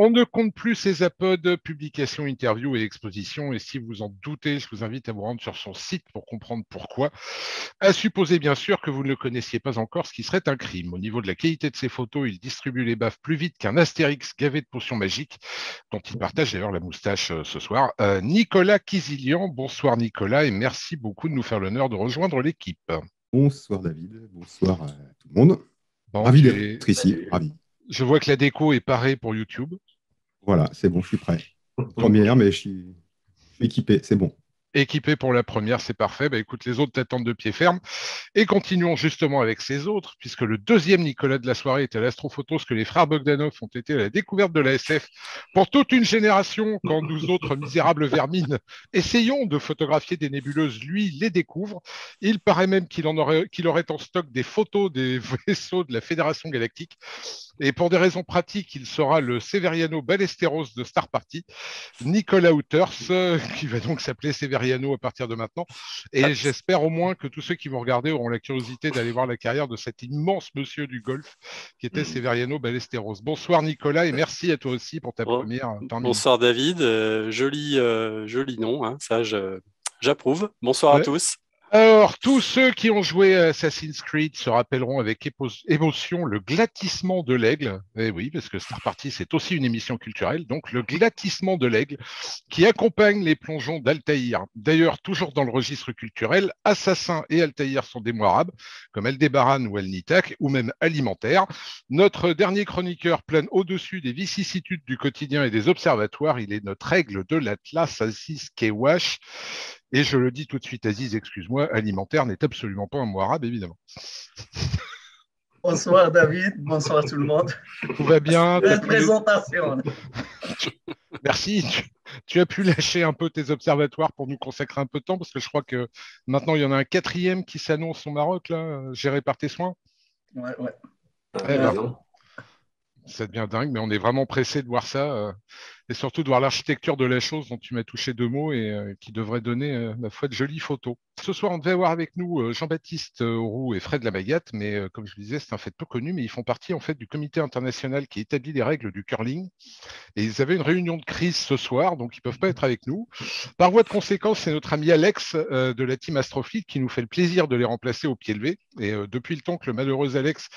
On ne compte plus ses apodes, publications, interviews et expositions. Et si vous en doutez, je vous invite à vous rendre sur son site pour comprendre pourquoi. À supposer bien sûr que vous ne le connaissiez pas encore, ce qui serait un crime. Au niveau de la qualité de ses photos, il distribue les baffes plus vite qu'un Astérix gavé de potions magiques, dont il partage d'ailleurs la moustache ce soir. Nicolas Kizilian, bonsoir Nicolas, et merci beaucoup de nous faire l'honneur de rejoindre l'équipe. Bonsoir David, bonsoir à tout le monde. Bon, Ravi d'être ici, ravi. Je vois que la déco est parée pour YouTube. Voilà, c'est bon, je suis prêt. Première, mais je suis équipé, c'est bon. Équipé pour la première, c'est parfait. Bah, écoute, les autres t'attendent de pied ferme. Et continuons justement avec ces autres, puisque le deuxième Nicolas de la soirée était à l'astrophoto, ce que les frères Bogdanov ont été à la découverte de la SF pour toute une génération, quand nous autres misérables vermines essayons de photographier des nébuleuses, lui les découvre. Il paraît même qu'il aurait en stock des photos des vaisseaux de la Fédération Galactique. Et pour des raisons pratiques, il sera le Severiano Ballesteros de Star Party, Nicolas Houters, qui va donc s'appeler Severiano à partir de maintenant. Et j'espère au moins que tous ceux qui vont regarder auront la curiosité d'aller voir la carrière de cet immense monsieur du golf qui était Severiano Ballesteros. Bonsoir Nicolas et merci à toi aussi pour ta première parmi nous. Bonsoir David, joli nom, hein, ça j'approuve. Bonsoir à tous. Alors, tous ceux qui ont joué à Assassin's Creed se rappelleront avec émotion le glatissement de l'aigle. Eh oui, parce que Star Party, c'est aussi une émission culturelle. Donc, le glatissement de l'aigle qui accompagne les plongeons d'Altaïr. D'ailleurs, toujours dans le registre culturel, Assassin et Altaïr sont des mots arabes, comme Aldébaran ou El-Nitak, ou même alimentaires. Notre dernier chroniqueur plane au-dessus des vicissitudes du quotidien et des observatoires. Il est notre aigle de l'Atlas, Aziz Kewash. Et je le dis tout de suite, Aziz, excuse-moi, alimentaire n'est absolument pas un mot arabe, évidemment. Bonsoir David, bonsoir tout le monde. Tout va bien. Belle présentation. Merci. Tu as pu lâcher un peu tes observatoires pour nous consacrer un peu de temps, parce que je crois que maintenant, il y en a un quatrième qui s'annonce au Maroc, là, géré par tes soins. Ouais. Ça devient dingue, mais on est vraiment pressé de voir ça, et surtout de voir l'architecture de la chose dont tu m'as touché deux mots et qui devrait donner, ma foi, de jolies photos. Ce soir, on devait avoir avec nous Jean-Baptiste Roux et Fred Lamagatte, mais comme je le disais, c'est un fait peu connu, mais ils font partie en fait du comité international qui établit les règles du curling. Et ils avaient une réunion de crise ce soir, donc ils ne peuvent pas être avec nous. Par voie de conséquence, c'est notre ami Alex de la team Astrophique qui nous fait le plaisir de les remplacer au pied levé. Et depuis le temps que le malheureux Alex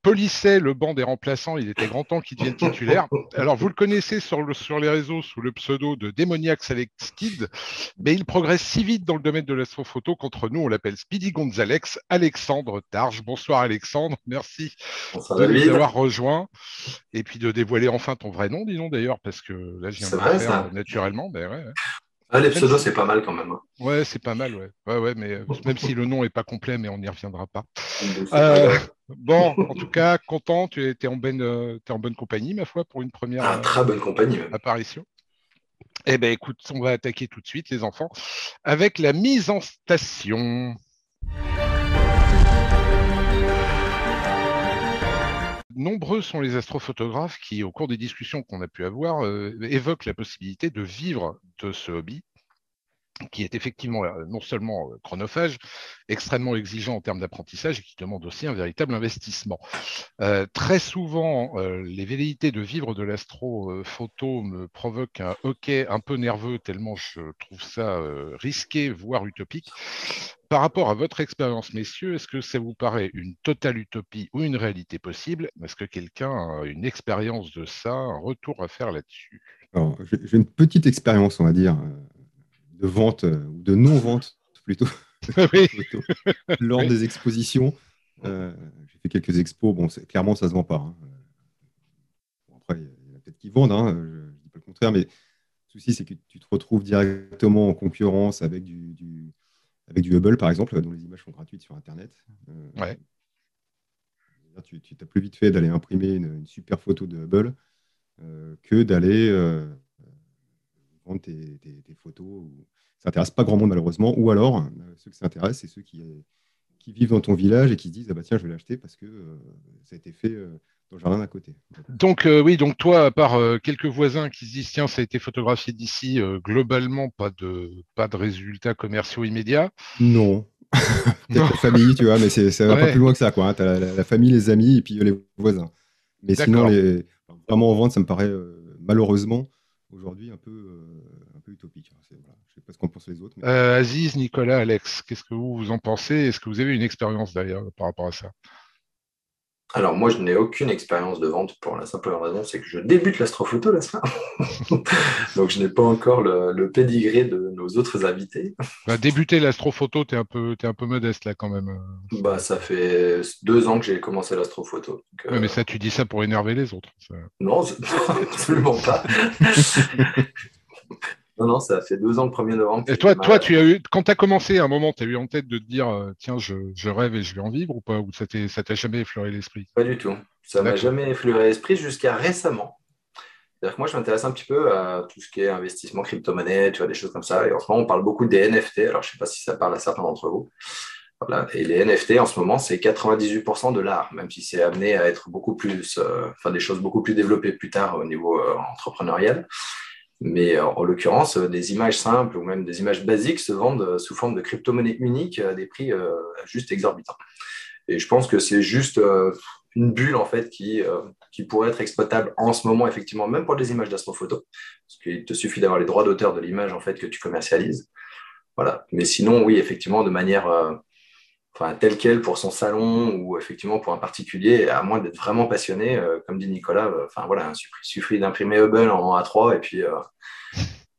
polissait le banc des remplaçants, il était grand temps qu'il devienne titulaire. Alors, vous le connaissez sur les réseaux sous le pseudo de Demoniacs Alex Kid, mais il progresse si vite dans le domaine de l'astrophoto qu'entre nous, on l'appelle Speedy Gonzalex, Alexandre Targe. Bonsoir Alexandre, merci de nous avoir rejoints et puis de dévoiler enfin ton vrai nom, dis donc d'ailleurs, parce que là, je viens de le faire naturellement. Ben ouais. Les pseudos, c'est pas mal quand même. Ouais, c'est pas mal, ouais, mais même si le nom est pas complet, mais on n'y reviendra pas. Bon, en tout cas, content, tu es en bonne compagnie, ma foi, pour une première très bonne compagnie, apparition. Eh bien, écoute, on va attaquer tout de suite, les enfants, avec la mise en station. Nombreux sont les astrophotographes qui, au cours des discussions qu'on a pu avoir, évoquent la possibilité de vivre de ce hobby, qui est effectivement non seulement chronophage, extrêmement exigeant en termes d'apprentissage et qui demande aussi un véritable investissement. Très souvent, les velléités de vivre de l'astrophoto me provoquent un hoquet un peu nerveux, tellement je trouve ça risqué, voire utopique. Par rapport à votre expérience, messieurs, est-ce que ça vous paraît une totale utopie ou une réalité possible? Est-ce que quelqu'un a une expérience de ça, un retour à faire là-dessus? Alors, j'ai une petite expérience, on va dire, de vente ou de non-vente plutôt oui. lors des expositions. J'ai fait quelques expos. Bon, clairement, ça ne se vend pas. Hein. Bon, après, il y en a peut-être qui vendent, hein, je ne dis pas le contraire, mais le souci, c'est que tu te retrouves directement en concurrence avec du Hubble, par exemple, dont les images sont gratuites sur Internet. Ouais. Tu as plus vite fait d'aller imprimer une super photo de Hubble que d'aller vendre tes photos. Ça n'intéresse pas grand monde, malheureusement. Ou alors, ceux que ça intéresse, c'est ceux qui vivent dans ton village et qui se disent, ah bah tiens, je vais l'acheter parce que ça a été fait dans le jardin d'à côté. Donc, oui, donc toi, à part quelques voisins qui se disent, tiens, ça a été photographié d'ici, globalement, pas de résultats commerciaux immédiats. Non. Peut-être la famille, tu vois, mais ça va pas plus loin que ça, quoi. Hein. Tu as la famille, les amis et puis les voisins. Mais sinon, vraiment en vente, ça me paraît malheureusement aujourd'hui un peu utopique. Voilà. Je ne sais pas ce qu'en pensent les autres. Mais... Aziz, Nicolas, Alex, qu'est-ce que vous en pensez? Est-ce que vous avez une expérience d'ailleurs par rapport à ça? Alors, moi, je n'ai aucune expérience de vente pour la simple raison, c'est que je débute l'astrophoto, là, ça. Donc, je n'ai pas encore le pédigré de nos autres invités. Bah, débuter l'astrophoto, t'es un peu modeste là quand même. Bah, ça fait 2 ans que j'ai commencé l'astrophoto. Donc, Ouais, mais ça, tu dis ça pour énerver les autres. non, absolument pas. Non, non, ça fait 2 ans le 1er novembre. Et toi, tu as eu, quand tu as commencé, à un moment, tu as eu en tête de te dire, tiens, je rêve et je vais en vivre ou pas? Ou ça t'a jamais effleuré l'esprit? Pas du tout. Ça m'a jamais effleuré l'esprit jusqu'à récemment. C'est-à-dire que moi, je m'intéresse un petit peu à tout ce qui est investissement crypto-monnaie, tu vois, des choses comme ça. Et en ce moment, on parle beaucoup des NFT. Alors, je ne sais pas si ça parle à certains d'entre vous. Voilà. Et les NFT, en ce moment, c'est 98% de l'art, même si c'est amené à être beaucoup plus, des choses beaucoup plus développées plus tard au niveau entrepreneurial. Mais en l'occurrence, des images simples ou même des images basiques se vendent sous forme de crypto-monnaie unique à des prix juste exorbitants. Et je pense que c'est juste une bulle en fait qui pourrait être exploitable en ce moment, effectivement, même pour des images d'astrophoto, parce qu'il te suffit d'avoir les droits d'auteur de l'image en fait que tu commercialises. Voilà. Mais sinon, oui, effectivement, de manière telle quelle pour son salon ou effectivement pour un particulier, à moins d'être vraiment passionné, comme dit Nicolas, il suffit d'imprimer Hubble en A3 et puis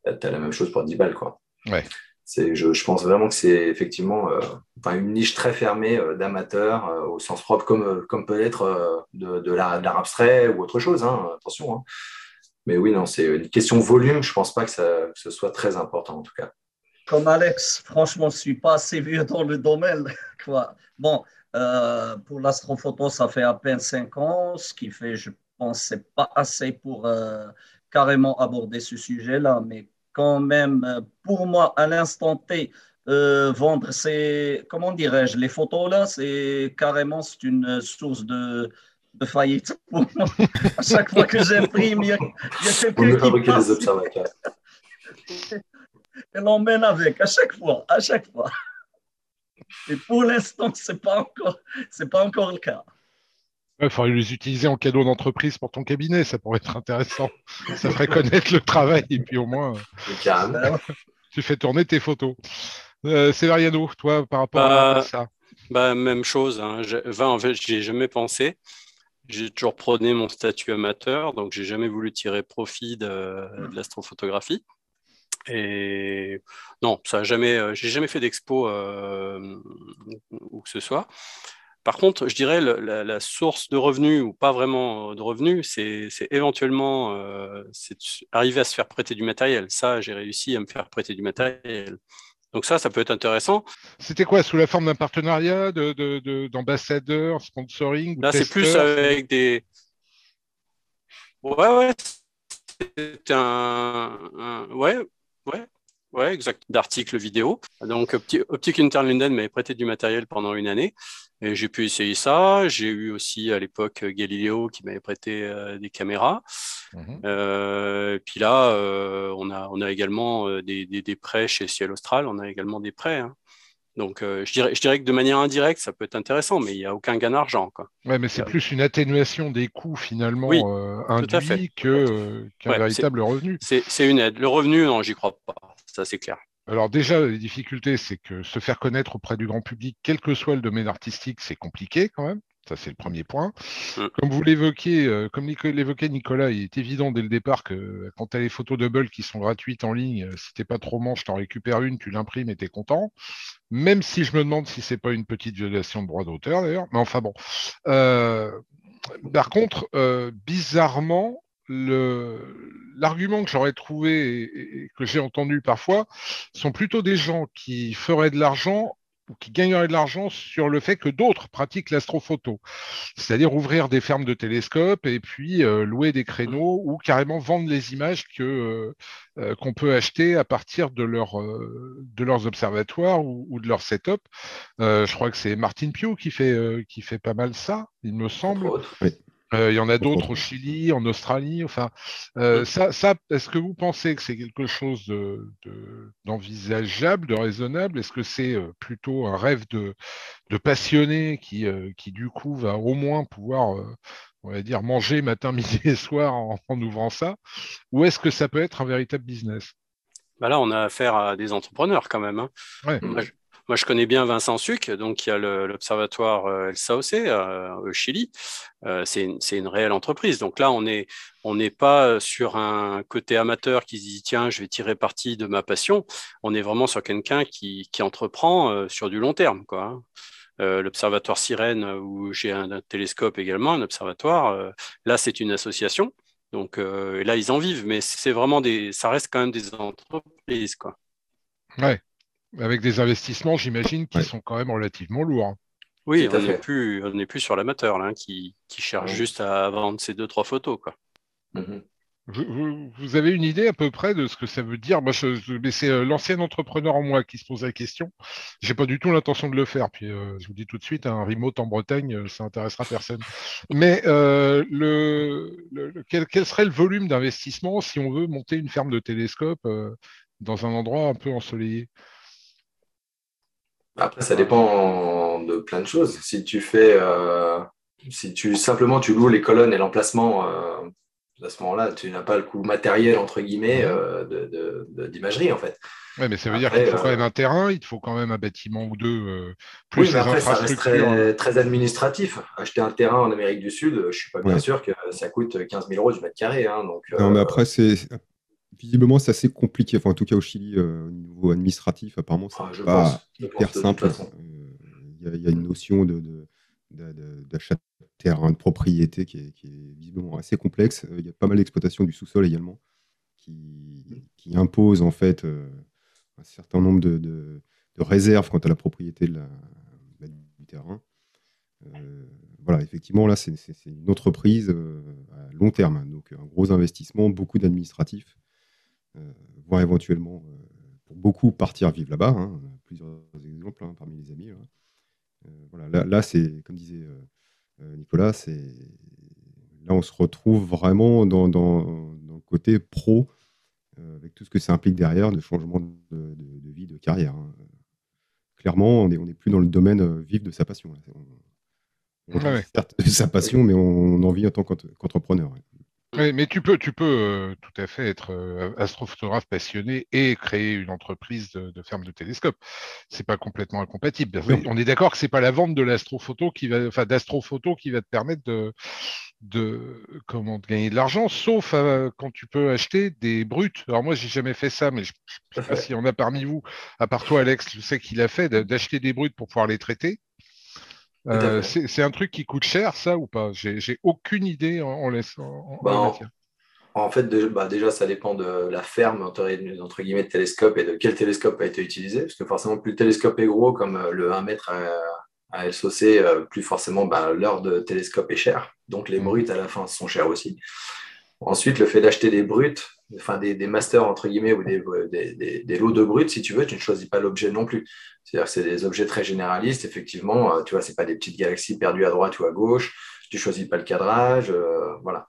tu as la même chose pour 10 balles, quoi. Ouais. Je pense vraiment que c'est effectivement une niche très fermée d'amateurs au sens propre, comme peut être de l'art abstrait ou autre chose, hein, attention. Hein. Mais oui, non, c'est une question volume, je ne pense pas que ce soit très important en tout cas. Comme Alex, franchement, je ne suis pas assez vieux dans le domaine, quoi. Bon, pour l'astrophoto, ça fait à peine 5 ans, ce qui fait, je pense, c'est pas assez pour carrément aborder ce sujet-là, mais quand même, pour moi, à l'instant T, vendre comment dirais-je, les photos là, c'est une source de faillite pour moi. À chaque fois que j'imprime, il y a quelqu'un qui fabriquer passe. des observateurs. Elle l'emmène avec, à chaque fois, à chaque fois. Et pour l'instant, c'est pas encore le cas. Il faudrait les utiliser en cadeau d'entreprise pour ton cabinet, ça pourrait être intéressant. Ça ferait connaître le travail et puis au moins, tu fais tourner tes photos. Severiano, toi, par rapport à ça? Même chose. Hein. En fait, j'y ai jamais pensé. J'ai toujours prôné mon statut amateur, donc j'ai jamais voulu tirer profit de l'astrophotographie. Et non, ça a jamais, j'ai jamais fait d'expo ou que ce soit. Par contre, je dirais la source de revenus ou pas vraiment de revenus, c'est éventuellement arriver à se faire prêter du matériel. Ça, j'ai réussi à me faire prêter du matériel. Donc ça peut être intéressant. C'était quoi, sous la forme d'un partenariat, d'ambassadeur, sponsoring ou là, c'est plus avec des... Ouais, c'est ouais, exact, d'articles vidéo. Donc, Optique Interlinden m'avait prêté du matériel pendant une année et j'ai pu essayer ça. J'ai eu aussi à l'époque Galileo qui m'avait prêté des caméras. Puis là, on a également des prêts chez Ciel Austral. On a également des prêts. Hein. Donc, je dirais que de manière indirecte, ça peut être intéressant, mais il n'y a aucun gain d'argent. Oui, mais c'est plus une atténuation des coûts finalement induits qu'un véritable revenu. C'est une aide. Le revenu, non, j'y crois pas. Ça, c'est clair. Alors déjà, les difficultés, c'est que se faire connaître auprès du grand public, quel que soit le domaine artistique, c'est compliqué quand même. Ça, c'est le premier point. Comme vous l'évoquiez, comme l'évoquait Nicolas, il est évident dès le départ que quand tu as les photos Hubble qui sont gratuites en ligne, si tu n'es pas trop manche, tu en récupères une, tu l'imprimes et tu es content. Même si je me demande si c'est pas une petite violation de droit d'auteur d'ailleurs. Mais enfin bon. Par contre, bizarrement, l'argument que j'aurais trouvé et que j'ai entendu parfois sont plutôt des gens qui feraient de l'argent ou qui gagneraient de l'argent sur le fait que d'autres pratiquent l'astrophoto. C'est-à-dire ouvrir des fermes de télescopes et puis louer des créneaux ou carrément vendre les images qu'on peut acheter à partir de leurs observatoires ou de leur setup. Je crois que c'est Martin Pio qui fait pas mal ça, il me semble. Oui. Il y en a d'autres Entre au autres. Chili, en Australie. Enfin, Mm. est-ce que vous pensez que c'est quelque chose d'envisageable, de raisonnable? Est-ce que c'est plutôt un rêve de passionné qui, du coup, va au moins pouvoir, on va dire, manger matin, midi et soir en ouvrant ça? Ou est-ce que ça peut être un véritable business? Bah là, on a affaire à des entrepreneurs quand même, hein. Ouais, Moi, je connais bien Vincent Suc, donc il y a l'observatoire El Sauce au Chili. C'est une réelle entreprise. Donc là, on n'est pas sur un côté amateur qui se dit, tiens, je vais tirer parti de ma passion. On est vraiment sur quelqu'un qui entreprend sur du long terme, quoi, hein. L'observatoire Sirène, où j'ai un télescope également, un observatoire, là, c'est une association. Donc et là, ils en vivent, mais c'est vraiment ça reste quand même des entreprises, quoi. ouais. Avec des investissements, j'imagine, qui Ouais, sont quand même relativement lourds. Oui, Tout à fait. on n'est plus sur l'amateur, là, hein, qui cherche Ouais. juste à vendre ses deux, trois photos, quoi. Mhm. Vous avez une idée à peu près de ce que ça veut dire? Moi, mais c'est l'ancien entrepreneur en moi qui se pose la question. J'ai pas du tout l'intention de le faire. Puis je vous dis tout de suite, un remote en Bretagne, ça intéressera personne. Mais quel serait le volume d'investissement si on veut monter une ferme de télescopes dans un endroit un peu ensoleillé? Après, ça dépend de plein de choses. Si tu simplement tu loues les colonnes et l'emplacement, à ce moment-là, tu n'as pas le coût matériel entre guillemets Mhm. d'imagerie en fait. Ouais, mais ça veut dire qu'il te Après, faut quand même un terrain, il te faut quand même un bâtiment ou deux, oui, plus mais les après, ça reste infrastructures. très administratif. Acheter un terrain en Amérique du Sud, je suis pas bien ouais. sûr que ça coûte 15 000 euros du mètre carré, hein. Donc, Non, mais après, visiblement, c'est assez compliqué. Enfin, en tout cas, au Chili, au niveau administratif, apparemment, c'est pas je pense hyper de toute simple. façon. Il y a une notion d'achat de terrain, de propriété qui est visiblement assez complexe. Il y a pas mal d'exploitation du sous-sol également qui impose en fait un certain nombre de réserves quant à la propriété du terrain. Voilà, effectivement, là, c'est une entreprise à long terme. Donc, un gros investissement, beaucoup d'administratifs, voire éventuellement, pour beaucoup, partir vivre là-bas, hein. Plusieurs exemples, hein, parmi les amis, là. Voilà, là, c'est, comme disait Nicolas, là, on se retrouve vraiment dans le côté pro, avec tout ce que ça implique derrière, de changement de vie, de carrière, hein. Clairement, on n'est plus dans le domaine vif de sa passion, là. On Ouais, vit ouais. certes de sa passion, mais on en vit en tant qu'entrepreneur. Ouais. Oui, mais tu peux tout à fait être astrophotographe passionné et créer une entreprise de ferme de télescope. C'est pas complètement incompatible. Non. On est d'accord que c'est pas la vente de l'astrophoto enfin d'astrophoto qui va te permettre comment, de gagner de l'argent, sauf quand tu peux acheter des bruts. Alors moi, j'ai jamais fait ça, mais je Tout à sais pas fait. s'il y en a parmi vous, à part toi, Alex, je sais qu'il a fait d'acheter des bruts pour pouvoir les traiter. Tout à fait. C'est un truc qui coûte cher, ça, ou pas? J'ai aucune idée en la Ben, matière. en fait, déjà, ça dépend de la ferme, entre guillemets, de télescope et de quel télescope a été utilisé. Parce que forcément, plus le télescope est gros, comme le 1 mètre à LSOC, plus forcément, l'heure de télescope est chère. Donc, les Mhm. bruts, à la fin, sont chers aussi. Ensuite, le fait d'acheter des bruts, enfin des masters, entre guillemets, ou des lots de bruts, si tu veux, tu ne choisis pas l'objet non plus. C'est-à-dire que c'est des objets très généralistes, effectivement. Tu vois, ce n'est pas des petites galaxies perdues à droite ou à gauche. Tu ne choisis pas le cadrage. Voilà.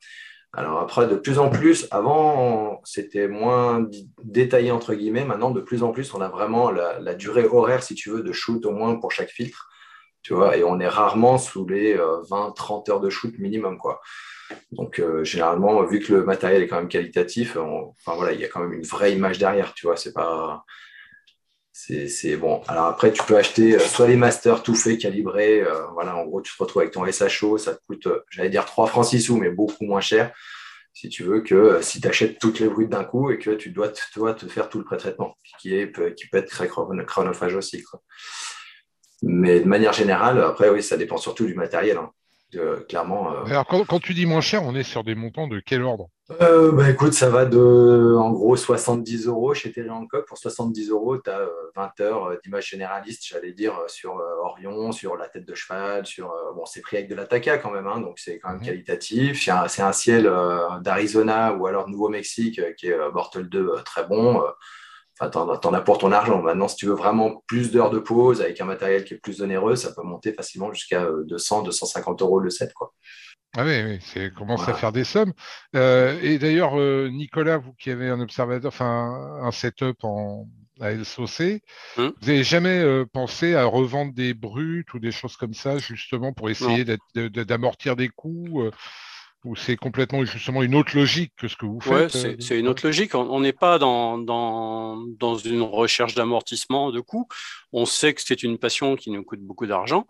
Alors après, de plus en plus, avant, c'était moins détaillé, entre guillemets. Maintenant, de plus en plus, on a vraiment la durée horaire, si tu veux, de shoot au moins pour chaque filtre. Tu vois, et on est rarement sous les 20-30 heures de shoot minimum, quoi. Donc, généralement, vu que le matériel est quand même qualitatif, enfin voilà, il y a quand même une vraie image derrière, tu vois. C'est pas. C'est bon. Alors après, tu peux acheter soit les masters tout faits, calibrés. Voilà, en gros, tu te retrouves avec ton SHO, ça te coûte, j'allais dire 3 francs 6 sous, mais beaucoup moins cher si tu veux, que si tu achètes toutes les brutes d'un coup et que tu dois te faire tout le pré-traitement, qui peut être très chronophage aussi, quoi. Mais de manière générale, après, oui, ça dépend surtout du matériel, hein. Clairement. Alors, quand tu dis moins cher, on est sur des montants de quel ordre? Écoute, ça va en gros 70 euros chez Terry Hancock. Pour 70 euros, tu as 20 heures d'image généraliste, j'allais dire, sur Orion, sur la tête de cheval, bon, c'est pris avec de l'Ataka quand même, hein, donc c'est quand même Mhm. qualitatif. C'est un ciel d'Arizona ou alors de Nouveau-Mexique qui est Bortle 2 très bon. Enfin, t'en as pour ton argent. Maintenant, si tu veux vraiment plus d'heures de pause avec un matériel qui est plus onéreux, ça peut monter facilement jusqu'à 200, 250 euros le set, quoi. Ah oui, oui, c'est commence à Voilà. faire des sommes. Et d'ailleurs, Nicolas, vous qui avez un observateur, enfin un setup à LSOC, Hum. vous n'avez jamais pensé à revendre des brutes ou des choses comme ça, justement pour Non. essayer d'amortir des coûts, ou c'est complètement justement une autre logique que ce que vous Ouais, faites c'est une autre logique. On n'est pas dans une recherche d'amortissement de coûts. On sait que c'est une passion qui nous coûte beaucoup d'argent.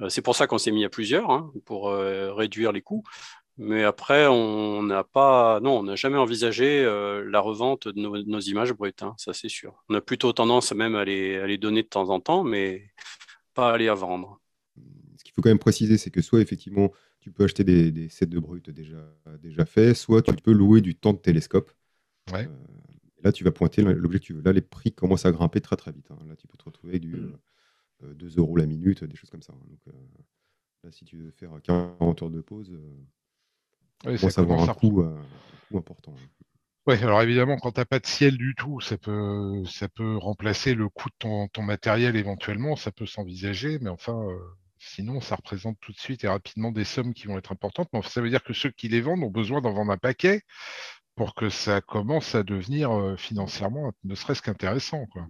C'est pour ça qu'on s'est mis à plusieurs, hein, pour réduire les coûts. Mais après, on n'a pas, non, on n'a jamais envisagé la revente de nos images brutes, hein, ça c'est sûr. On a plutôt tendance même à les donner de temps en temps, mais pas à les vendre. Ce qu'il faut quand même préciser, c'est que soit effectivement, tu peux acheter des sets de brut déjà faits, soit tu peux louer du temps de télescope. Ouais. Là, tu vas pointer l'objectif. Là, les prix commencent à grimper très très vite, hein. Là, tu peux te retrouver avec du 2 € la minute, des choses comme ça, hein. Donc, là, si tu veux faire 40 heures de pause, Oui, ça commence à avoir commence un à... coût important. Ouais, alors évidemment, quand tu n'as pas de ciel du tout, ça peut remplacer le coût de ton matériel éventuellement, ça peut s'envisager, mais enfin, sinon, ça représente tout de suite et rapidement des sommes qui vont être importantes. Mais ça veut dire que ceux qui les vendent ont besoin d'en vendre un paquet pour que ça commence à devenir financièrement ne serait-ce qu'intéressant, quoi.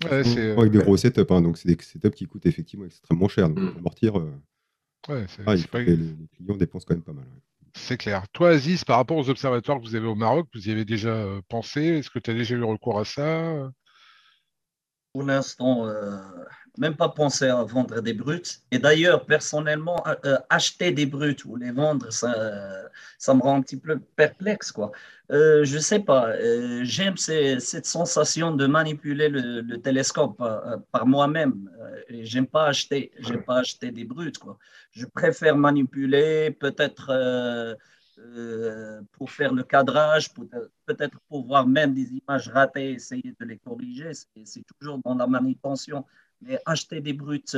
Ouais, c'est Avec des gros setups, hein, donc c'est des setups qui coûtent effectivement extrêmement cher. Donc, pour amortir, ouais, il faut que les clients dépensent quand même pas mal. Ouais. c'est clair. Toi, Aziz, par rapport aux observatoires que vous avez au Maroc, vous y avez déjà pensé? Est-ce que tu as déjà eu recours à ça? Pour l'instant, même pas penser à vendre des brutes. Et d'ailleurs, personnellement, acheter des brutes ou les vendre, ça me rend un petit peu perplexe, quoi. Je sais pas. J'aime cette sensation de manipuler le télescope par moi-même. Et j'aime pas acheter des brutes, quoi. Je préfère manipuler, peut-être pour faire le cadrage, peut-être pour voir même des images ratées, essayer de les corriger. C'est toujours dans la manutention. Mais acheter des brutes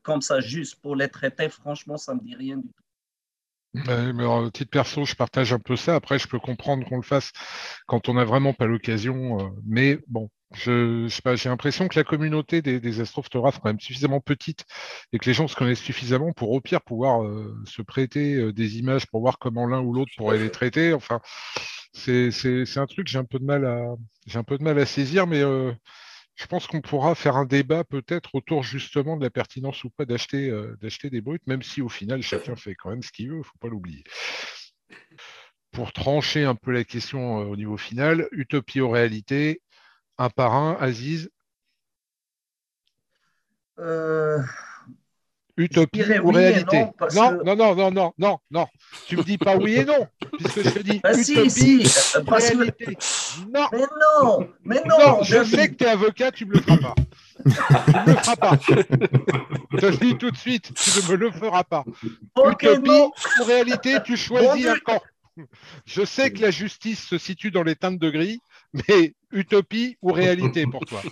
comme ça, juste pour les traiter, franchement, ça ne me dit rien du tout. Mais à titre perso, je partage un peu ça. Après, je peux comprendre qu'on le fasse quand on n'a vraiment pas l'occasion. Mais bon, je sais pas, j'ai l'impression que la communauté des astrophotographes est quand même suffisamment petite et que les gens se connaissent suffisamment pour au pire pouvoir se prêter des images pour voir comment l'un ou l'autre Tout à pourrait les fait. traiter. Enfin, c'est un truc que j'ai un peu de mal à saisir, mais je pense qu'on pourra faire un débat peut-être autour justement de la pertinence ou pas d'acheter des brutes, même si au final Tout à chacun fait. fait quand même ce qu'il veut, il ne faut pas l'oublier. Pour trancher un peu la question au niveau final, utopie ou réalité, un par un, Aziz, Euh, je utopie dirais ou oui et non réalité? parce Non, que non, non, non, non, non, non. Tu me dis pas oui et non, puisque je te dis si, utopie si, ou parce que réalité. Non, mais non, non, je sais que David. tu es avocat, tu me le feras pas. Tu me le feras pas. Je te le dis tout de suite, tu ne me le feras pas. Ok, non. Utopie ou réalité, tu choisis Vendu. un camp. Je sais que la justice se situe dans les teintes de gris, mais utopie ou réalité pour toi?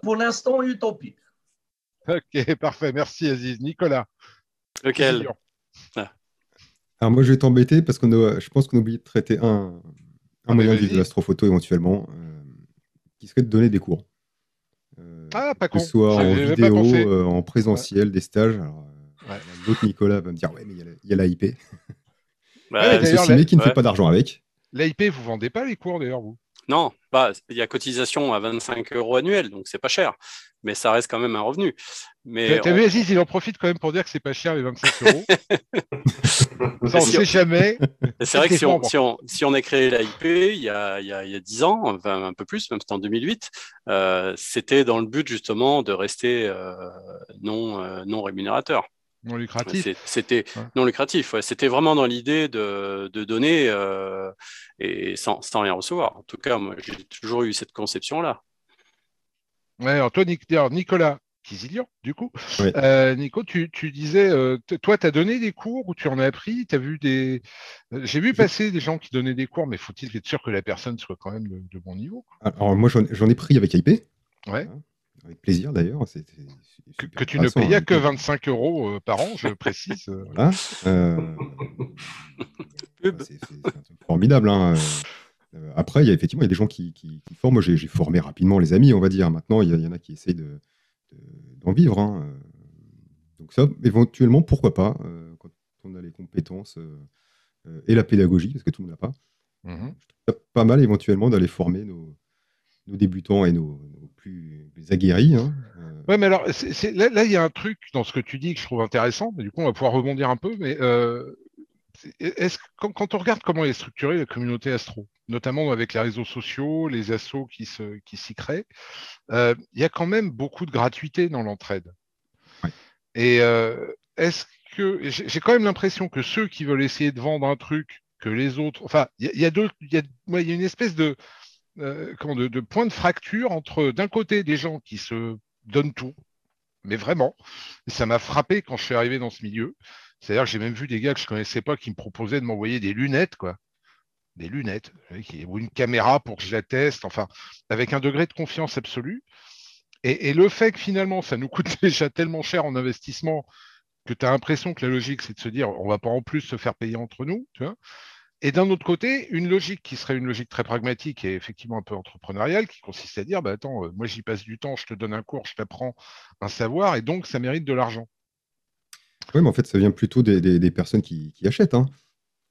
Pour l'instant, utopie. Ok, parfait. Merci, Aziz. Nicolas, Lequel? Kizilian. Ah, Alors moi, je vais t'embêter parce je pense qu'on a oublié de traiter un Ah, mais moyen de vivre de vas-y. l'astrophoto éventuellement, qui serait de donner des cours. Ah, pas Que ce con. soit Je en n'avais pas vidéo, pensé. en Ouais, présentiel, des stages. Alors, ouais. l'autre Nicolas va me dire, ouais, mais il y a l'AIP. Ouais, mais bah, d'ailleurs, Ceci, mais qui ne fait ouais. pas d'argent avec. l'AIP, vous vendez pas les cours, d'ailleurs, vous? Non, bah, il y a cotisation à 25 € annuels, donc c'est pas cher, mais ça reste quand même un revenu. Mais T'as vu, Aziz, il en profite quand même pour dire que c'est pas cher, les 25 euros. Ça, on ne si sait jamais. c'est Faites vrai que des membres. si on a créé l'AIP il y a 10 ans, enfin un peu plus, même c'était en 2008, c'était dans le but justement de rester non rémunérateur. Non lucratif. C'était Ouais. non lucratif. Ouais. C'était vraiment dans l'idée de donner et sans rien recevoir. En tout cas, moi, j'ai toujours eu cette conception-là. Ouais, alors toi, alors, Nicolas Kizilian, du coup, Ouais. Nico, tu disais, toi, tu as donné des cours ou tu en as appris? T'as vu des... J'ai vu Je- passer des gens qui donnaient des cours, mais faut-il être sûr que la personne soit quand même de bon niveau, quoi. Alors moi, j'en ai pris avec AIP. Ouais. Voilà. Avec plaisir d'ailleurs. C'était super Que tu ne intéressant, payais hein, que AIP. 25 euros par an, je précise. Voilà. Pub. C'est un truc formidable, hein. Après, effectivement, il y a des gens qui forment. Moi, j'ai formé rapidement les amis, on va dire. Maintenant, il y en a qui essayent d'en vivre, hein. Donc ça, éventuellement, pourquoi pas. Quand on a les compétences et la pédagogie, parce que tout le monde n'a pas. Mhm. Je trouve ça pas mal éventuellement d'aller former nos débutants et nos plus aguerris. Hein. Ouais, mais alors, là, il y a un truc dans ce que tu dis que je trouve intéressant, mais du coup, on va pouvoir rebondir un peu, mais quand on regarde comment est structurée la communauté astro, notamment avec les réseaux sociaux, les assos qui s'y créent, il y a quand même beaucoup de gratuité dans l'entraide. Ouais. Et est-ce que j'ai quand même l'impression que ceux qui veulent essayer de vendre un truc que les autres, enfin, il y a une espèce de point de fracture entre d'un côté des gens qui se donnent tout, mais vraiment, et ça m'a frappé quand je suis arrivé dans ce milieu. C'est-à-dire que j'ai même vu des gars que je connaissais pas qui me proposaient de m'envoyer des lunettes, quoi. Des lunettes, ou une caméra pour que je la teste, enfin, avec un degré de confiance absolue. Et le fait que finalement, ça nous coûte déjà tellement cher en investissement que tu as l'impression que la logique, c'est de se dire, on va pas en plus se faire payer entre nous, tu vois. Et d'un autre côté, une logique qui serait une logique très pragmatique et effectivement un peu entrepreneuriale, qui consiste à dire, bah attends, moi j'y passe du temps, je te donne un cours, je t'apprends un savoir, et donc ça mérite de l'argent. Oui, mais en fait, ça vient plutôt des personnes qui achètent. Hein.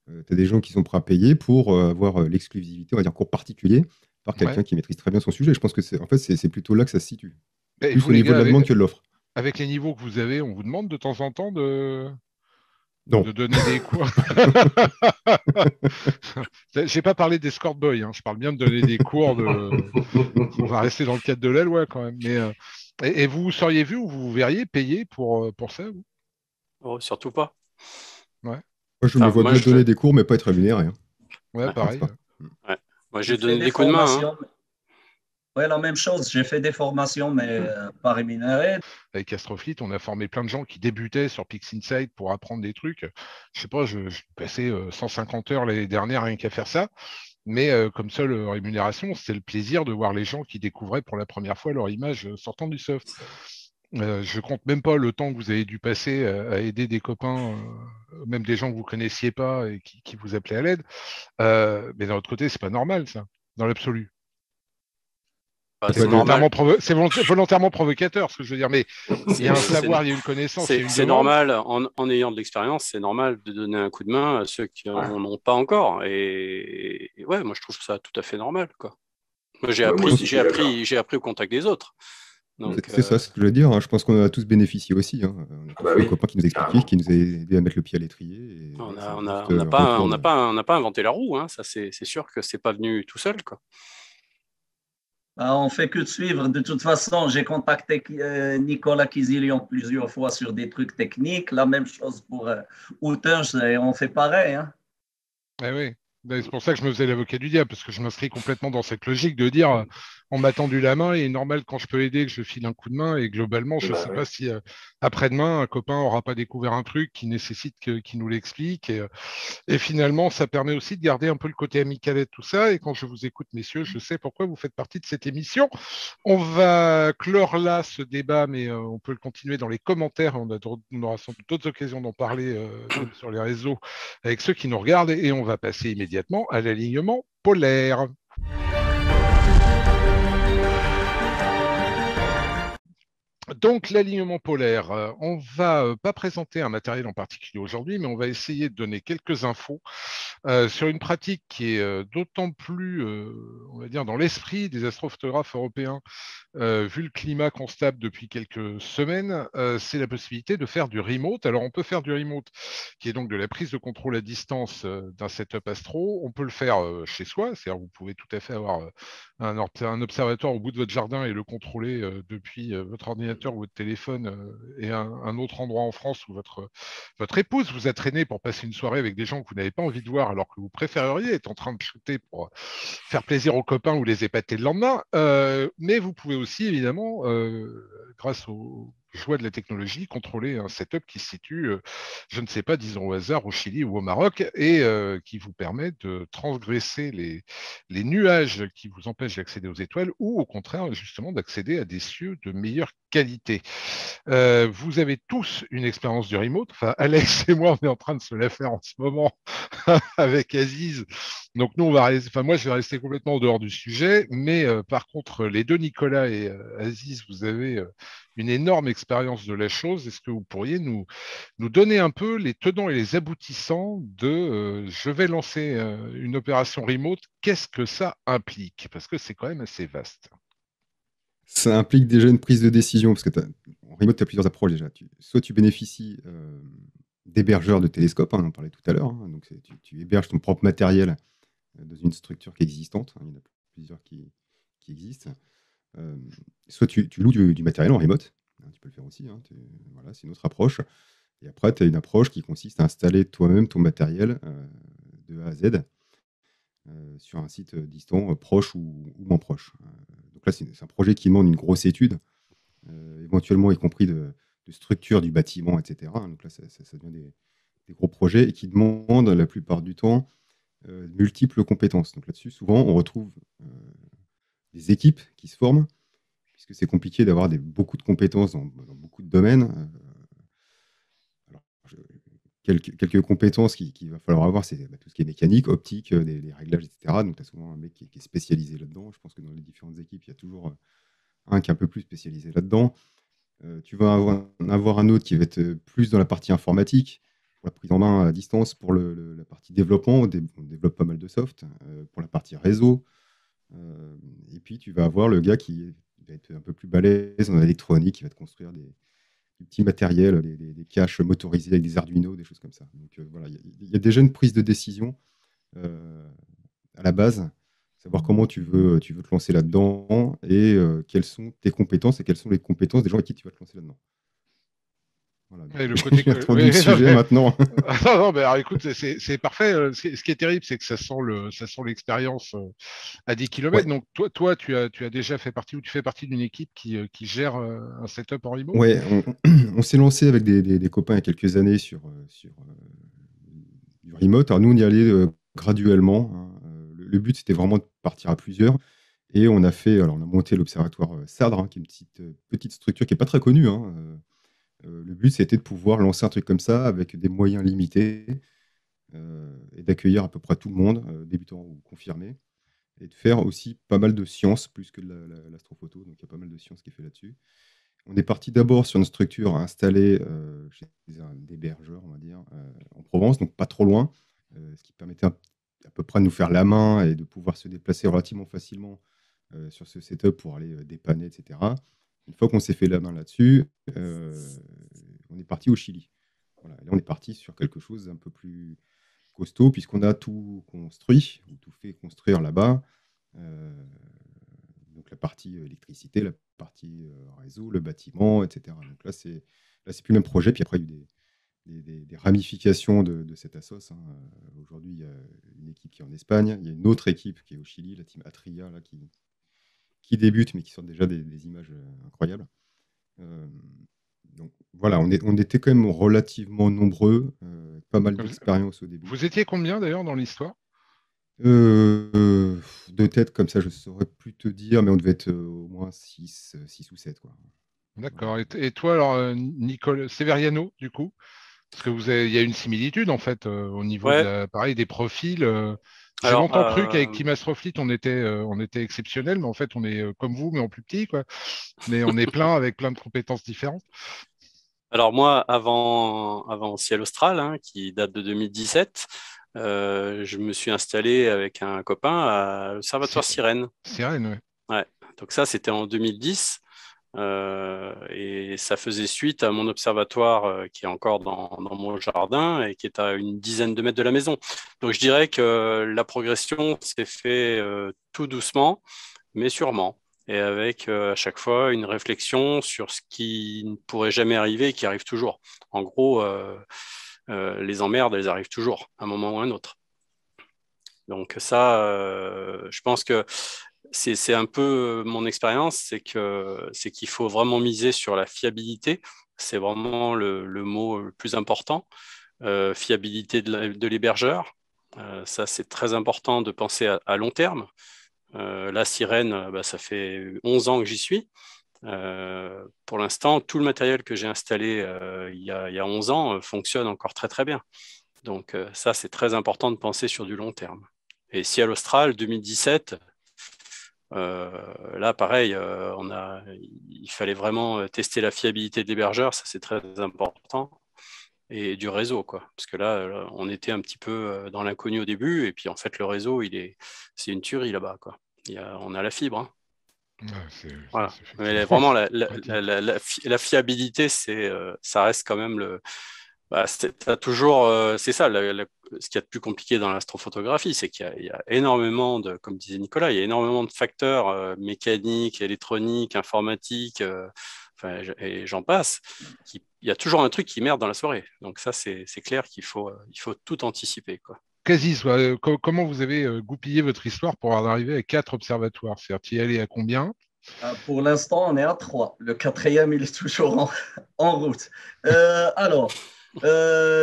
Tu as des gens qui sont prêts à payer pour avoir l'exclusivité, on va dire cours particulier, par Ouais. quelqu'un qui maîtrise très bien son sujet. Je pense que c'est plutôt là que ça se situe. Et Plus vous, au les niveau gars, de la demande que de l'offre. avec les niveaux que vous avez, on vous demande de temps en temps de Non. donner des cours. J'ai pas parlé d'escort boy, hein. Je parle bien de donner des cours On va rester dans le cadre de la loi quand même. Mais, et vous seriez vu ou vous verriez payer pour ça vous Oh, surtout pas. Ouais, Moi, je me Enfin, vois moi, bien je donner fais. des cours, mais pas être rémunéré. Hein. ouais, Ouais, Je pense pareil. pas. ouais. Moi, J'ai j'ai fait donné des des coups de main. Hein. formations. Ouais, la même chose. J'ai fait des formations, mais pas rémunérées. Avec Astrofleet, on a formé plein de gens qui débutaient sur PixInsight pour apprendre des trucs. Je sais pas, je passais 150 heures l'année dernière rien qu'à faire ça. Mais comme seule rémunération, c'était le plaisir de voir les gens qui découvraient pour la première fois leur image sortant du soft. Je compte même pas le temps que vous avez dû passer à aider des copains, même des gens que vous connaissiez pas et qui vous appelaient à l'aide. Mais d'un autre côté, c'est pas normal, ça, dans l'absolu. Bah, C'est c'est normal. volontairement provocateur, ce que je veux dire. Mais il y a un savoir, il y a une connaissance, il y a une C'est demande. normal, en ayant de l'expérience, c'est normal de donner un coup de main à ceux qui n'en ont pas encore. Et ouais, moi, je trouve ça tout à fait normal, quoi. Moi, Ouais, moi aussi, je suis d'accord. j'ai appris au contact des autres. Donc, C'est ça ce que je veux dire. Hein. Je pense qu'on en a tous bénéficié aussi. Hein. On a Ah tous bah eu un oui, copain qui nous expliquait, carrément. qui nous a aidé à mettre le pied à l'étrier. Et on voilà, c'est un n'a juste on retour. n'a pas inventé la roue, hein. Ça, c'est sûr que c'est pas venu tout seul, quoi. On fait que de suivre. De toute façon, j'ai contacté Nicolas Kizilian plusieurs fois sur des trucs techniques. La même chose pour Outers et on fait pareil. Hein. Eh oui. Ben, c'est pour ça que je me faisais l'avocat du diable, parce que je m'inscris complètement dans cette logique de dire on m'a tendu la main et normal quand je peux aider que je file un coup de main et globalement je ne Bah sais ouais. pas si après-demain un copain aura pas découvert un truc qui nécessite qu'il nous l'explique et finalement ça permet aussi de garder un peu le côté amical et tout ça et quand je vous écoute messieurs je sais pourquoi vous faites partie de cette émission. On va clore là ce débat mais on peut le continuer dans les commentaires, on aura sans doute d'autres occasions d'en parler même sur les réseaux avec ceux qui nous regardent et on va passer immédiatement à l'alignement polaire. Donc, l'alignement polaire, on va pas présenter un matériel en particulier aujourd'hui, mais on va essayer de donner quelques infos sur une pratique qui est d'autant plus, on va dire, dans l'esprit des astrophotographes européens, vu le climat constable depuis quelques semaines, c'est la possibilité de faire du remote. Alors, on peut faire du remote, qui est donc de la prise de contrôle à distance d'un setup astro. On peut le faire chez soi, c'est-à-dire vous pouvez tout à fait avoir un observatoire au bout de votre jardin et le contrôler depuis votre ordinateur ou votre téléphone et un autre endroit en France où votre épouse vous a traîné pour passer une soirée avec des gens que vous n'avez pas envie de voir alors que vous préféreriez être en train de shooter pour faire plaisir aux copains ou les épater le lendemain. Mais vous pouvez aussi, évidemment, grâce aux joies de la technologie, contrôler un setup qui se situe, je ne sais pas, disons au hasard, au Chili ou au Maroc, et qui vous permet de transgresser les nuages qui vous empêchent d'accéder aux étoiles, ou au contraire, justement, d'accéder à des cieux de meilleure qualité. Vous avez tous une expérience du remote. Enfin, Alex et moi, on est en train de se la faire en ce moment avec Aziz. Donc nous, enfin moi, je vais rester complètement en dehors du sujet, mais par contre, les deux Nicolas et Aziz, vous avez une énorme expérience de la chose. Est-ce que vous pourriez nous donner un peu les tenants et les aboutissants de je vais lancer une opération remote, qu'est-ce que ça implique? Parce que c'est quand même assez vaste. Ça implique déjà une prise de décision, parce que en remote, tu as plusieurs approches déjà. Soit tu bénéficies d'hébergeurs de télescopes, hein, on en parlait tout à l'heure, hein, donc tu héberges ton propre matériel dans une structure qui est existante, hein, il y en a plusieurs qui existent. Soit tu loues du matériel en remote, hein, tu peux le faire aussi, hein, voilà, c'est une autre approche. Et après, tu as une approche qui consiste à installer toi-même ton matériel de A à Z sur un site distant, proche ou moins proche. Donc là, c'est un projet qui demande une grosse étude, éventuellement y compris de structure du bâtiment, etc. Donc là, ça devient des gros projets et qui demandent la plupart du temps multiples compétences. Donc là-dessus, souvent, on retrouve des équipes qui se forment, puisque c'est compliqué d'avoir beaucoup de compétences dans beaucoup de domaines. Alors, quelques compétences qu'il va falloir avoir, c'est tout ce qui est mécanique, optique, les réglages, etc. Donc, tu as souvent un mec qui est spécialisé là-dedans. Je pense que dans les différentes équipes, il y a toujours un qui est un peu plus spécialisé là-dedans. Tu vas avoir un autre qui va être plus dans la partie informatique, pour la prise en main à distance, pour la partie développement. On développe pas mal de soft, pour la partie réseau. Et puis, tu vas avoir le gars qui va être un peu plus balèze en électronique, qui va te construire des petits matériels, des caches motorisées avec des Arduino, des choses comme ça. Donc voilà, il y a déjà une prise de décision à la base, savoir comment tu veux te lancer là-dedans et quelles sont tes compétences et quelles sont les compétences des gens avec qui tu vas te lancer là-dedans. Voilà, Et le j'ai côté introduit le sujet mais... maintenant. non, mais alors, écoute, c'est parfait. Ce qui est terrible, c'est que ça sent l'expérience à 10 Ouais, km. Donc, toi tu as déjà fait partie ou tu fais partie d'une équipe qui gère un setup en remote? ouais, on s'est lancé avec des copains il y a quelques années sur du remote. Alors nous, on y allait graduellement, hein. Le but, c'était vraiment de partir à plusieurs. Et on a monté l'observatoire SADRE, hein, qui est une petite structure qui n'est pas très connue, hein. Le but, c'était de pouvoir lancer un truc comme ça avec des moyens limités et d'accueillir à peu près tout le monde, débutant ou confirmé, et de faire aussi pas mal de sciences, plus que de l'astrophoto. Donc, il y a pas mal de sciences qui est fait là-dessus. On est parti d'abord sur une structure installée chez un hébergeur, on va dire, en Provence, donc pas trop loin, ce qui permettait à peu près de nous faire la main et de pouvoir se déplacer relativement facilement sur ce setup pour aller dépanner, etc. Une fois qu'on s'est fait la main là-dessus, on est parti au Chili. Voilà. Et là, on est parti sur quelque chose d'un peu plus costaud, puisqu'on a tout construit, ou tout fait construire là-bas. Donc la partie électricité, la partie réseau, le bâtiment, etc. Donc là, c'est plus le même projet. Puis après, il y a eu des ramifications de cette assos, hein. Aujourd'hui, il y a une équipe qui est en Espagne, il y a une autre équipe qui est au Chili, la team Atria, là, qui débute, mais qui sort déjà des images incroyables. Donc voilà, on était quand même relativement nombreux, pas mal d'expérience au début. Vous étiez combien d'ailleurs dans l'histoire? De tête comme ça, je ne saurais plus te dire, mais on devait être au moins 6 ou 7, quoi. D'accord. Voilà. Et toi, alors, Nicole Severiano, du coup? Parce que il y a une similitude, en fait, au niveau Ouais, pareil, des profils. J'ai alors, longtemps cru qu'avec Team Astrofleet, on était exceptionnel, mais en fait, on est comme vous, mais en plus petit, quoi. Mais on est plein avec plein de compétences différentes. alors moi, avant Ciel Austral, hein, qui date de 2017, je me suis installé avec un copain à l'Observatoire Sirène. Sirène, ouais. Ouais. Donc ça, c'était en 2010. Et ça faisait suite à mon observatoire qui est encore dans mon jardin et qui est à une dizaine de mètres de la maison. Donc je dirais que la progression s'est fait tout doucement, mais sûrement, et avec à chaque fois une réflexion sur ce qui ne pourrait jamais arriver et qui arrive toujours. En gros, les emmerdes, elles arrivent toujours, à un moment ou à un autre. Donc ça, je pense que c'est un peu mon expérience, c'est qu'il faut vraiment miser sur la fiabilité. C'est vraiment le mot le plus important. Fiabilité de l'hébergeur. Ça, c'est très important de penser à long terme. La Sirène, bah, ça fait 11 ans que j'y suis. Pour l'instant, tout le matériel que j'ai installé il y a 11 ans fonctionne encore très très bien. Donc ça, c'est très important de penser sur du long terme. Et Ciel Austral 2017, là pareil, il fallait vraiment tester la fiabilité de l'hébergeur, ça c'est très important, et du réseau, quoi. Parce que là, on était un petit peu dans l'inconnu au début, et puis en fait, le réseau, c'est une tuerie là-bas, quoi. On a la fibre, hein. Ouais, Voilà. c'est Mais effectivement vraiment, pratique. la fiabilité, ça reste quand même t'as toujours, c'est ça, ce qu'il y a de plus compliqué dans l'astrophotographie, c'est qu'il y a énormément comme disait Nicolas, il y a énormément de facteurs mécaniques, électroniques, informatiques, enfin, et j'en passe. Il y a toujours un truc qui merde dans la soirée. Donc ça, c'est clair il faut tout anticiper, quoi. Quasi, comment vous avez goupillé votre histoire pour en arriver à 4 observatoires? C'est-à-dire, tu y allais à combien? Pour l'instant, on est à 3. Le quatrième, il est toujours en route. Alors,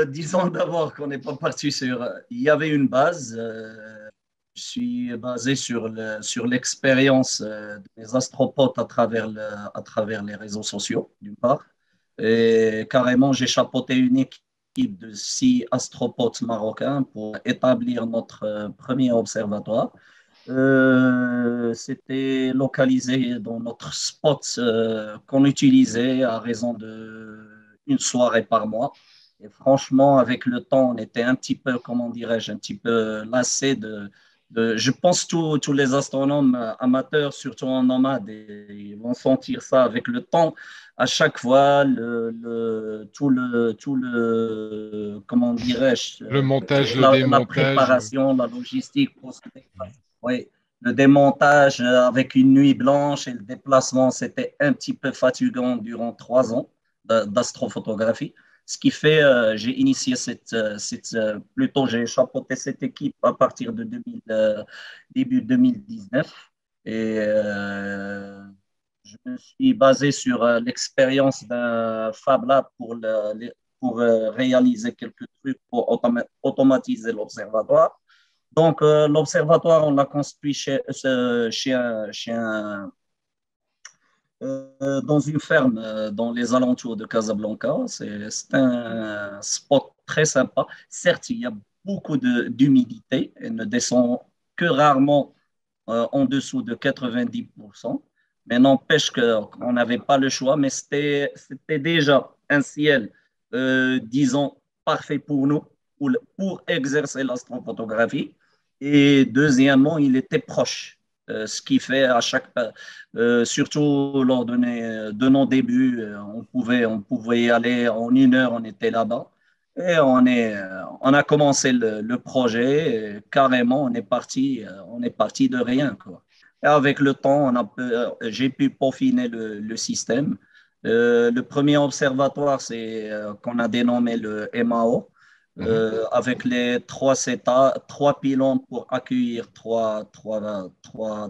disons d'abord qu'on n'est pas parti sur. Il y avait une base. Je suis basé sur l'expérience des astropotes à travers les réseaux sociaux, d'une part. Et carrément, j'ai chapeauté une équipe de 6 astropotes marocains pour établir notre premier observatoire. C'était localisé dans notre spot qu'on utilisait à raison de une soirée par mois. Et franchement, avec le temps, on était un petit peu, comment dirais-je, un petit peu lassé je pense tous les astronomes amateurs, surtout en nomade, ils vont sentir ça avec le temps. À chaque fois, comment dirais-je, Le montage, le la démontage. préparation, la logistique, oui, le démontage avec une nuit blanche et le déplacement, c'était un petit peu fatigant durant 3 ans d'astrophotographie. Ce qui fait, j'ai initié plutôt j'ai chapeauté cette équipe à partir de début 2019 et je me suis basé sur l'expérience d'un Fab Lab pour réaliser quelques trucs pour automatiser l'observatoire. Donc, l'observatoire, on l'a construit dans une ferme dans les alentours de Casablanca. C'est un spot très sympa. Certes, il y a beaucoup d'humidité et ne descend que rarement en dessous de 90%. Mais n'empêche qu'on n'avait pas le choix, mais c'était déjà un ciel, disons, parfait pour nous, pour exercer l'astrophotographie. Et deuxièmement, il était proche, ce qui fait surtout lors de nos débuts, on pouvait y aller en 1 heure, on était là-bas. Et on a commencé le projet, et carrément, on est parti de rien, quoi. Et avec le temps, j'ai pu peaufiner le système. Le premier observatoire, c'est qu'on a dénommé le MAO, avec les 3 pylônes pour accueillir trois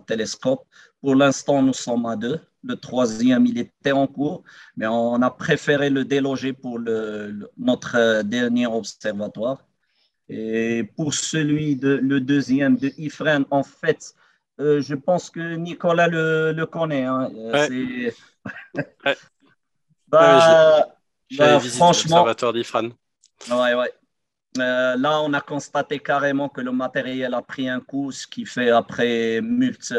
télescopes. Pour l'instant, nous sommes à 2. Le troisième, il était en cours, mais on a préféré le déloger pour notre dernier observatoire. Et pour le deuxième de Ifrane, en fait, je pense que Nicolas le connaît, hein. Ouais, ouais, ouais, Bah, j'avais visité franchement, l'observatoire d'Ifrane. ouais, ouais. Là, on a constaté carrément que le matériel a pris un coup, ce qui fait après mult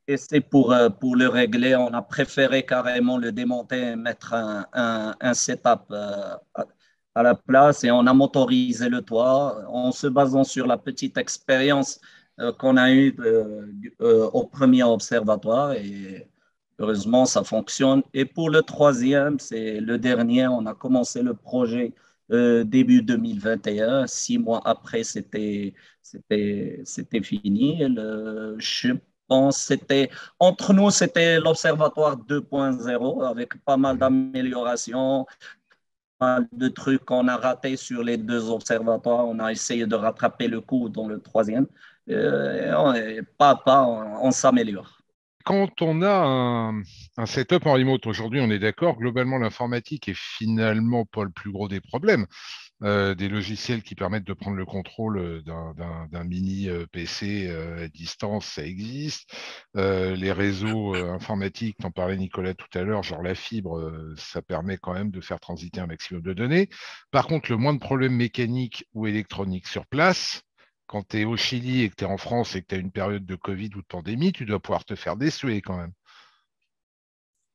essais pour le régler, on a préféré carrément le démonter et mettre un setup à la place et on a motorisé le toit en se basant sur la petite expérience qu'on a eue au premier observatoire et heureusement, ça fonctionne. Et pour le troisième, c'est le dernier, on a commencé le projet début 2021. 6 mois après, c'était fini. Je pense entre nous, c'était l'Observatoire 2.0 avec pas mal Mhm. d'améliorations, pas mal de trucs qu'on a ratés sur les 2 observatoires. On a essayé de rattraper le coup dans le troisième. Pas à pas, on s'améliore. Quand on a un setup en remote, aujourd'hui, on est d'accord, globalement, l'informatique est finalement pas le plus gros des problèmes. des logiciels qui permettent de prendre le contrôle d'un mini PC à distance, ça existe. Les réseaux informatiques, t'en parlais Nicolas tout à l'heure, genre la fibre, ça permet quand même de faire transiter un maximum de données. Par contre, le moins de problèmes mécaniques ou électroniques sur place, quand tu es au Chili et que tu es en France et que tu as une période de Covid ou de pandémie, tu dois pouvoir te faire dessuer quand même.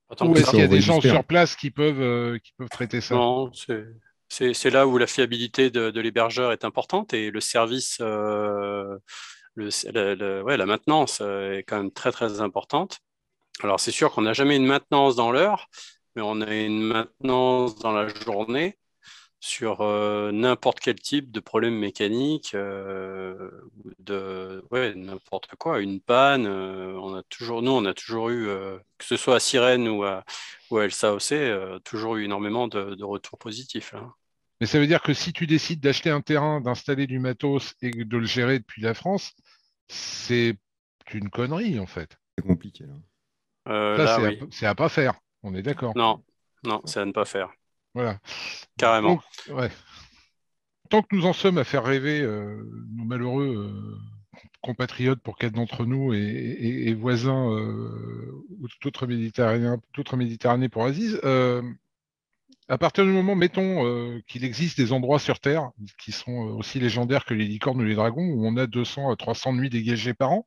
Autant Ou que est-ce ça. qu'il y a des gens j'espère. sur place qui peuvent traiter ça? Non, c'est là où la fiabilité de l'hébergeur est importante et le service, ouais, la maintenance est quand même très très importante. Alors c'est sûr qu'on n'a jamais une maintenance dans l'heure, mais on a une maintenance dans la journée sur n'importe quel type de problème mécanique, ouais, n'importe quoi, une panne. On a toujours eu, que ce soit à Sirène ou à El Saocé, toujours eu énormément de retours positifs, là. Mais ça veut dire que si tu décides d'acheter un terrain, d'installer du matos et de le gérer depuis la France, c'est une connerie en fait. C'est compliqué, là. Ça, Là, oui. c'est à pas faire. On est d'accord. Non, non, c'est à ne pas faire. Voilà. Carrément. Donc, ouais. Tant que nous en sommes à faire rêver nos malheureux compatriotes pour quatre d'entre nous et voisins ou d'autres Méditerranées pour Aziz, à partir du moment, mettons, qu'il existe des endroits sur Terre qui sont aussi légendaires que les licornes ou les dragons, où on a 200 à 300 nuits dégagées par an,